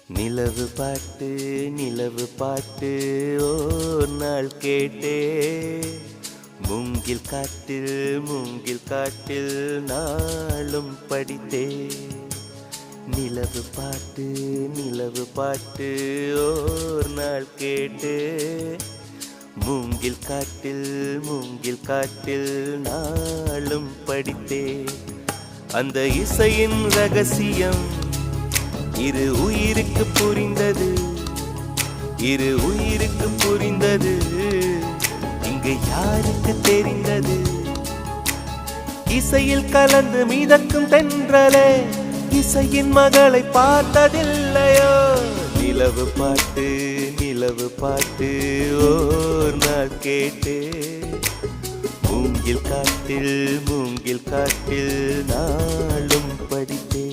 நிலவு பாட்டு நிலவு பாட்டு ஓர் நாள் கேட்டே மூங்கில் காட்டில் நாளும் படித்தே நிலவு பாட்டு ஓர் நாள் கேட்டே மூங்கில் காட்டில் நாளும் படித்தே அந்த இசையின் ரகசியம் இரு உயிருக்கு புரிந்தது இங்கு யாருக்கு தெரிந்தது இசையில் கலந்து மிதக்கும் தென்றலே இசையின் மகளை பார்த்ததில்லையோ நிலவு பாட்டு ஓர் நாள் கேட்டே மூங்கில் காட்டில் நாளும் படித்தே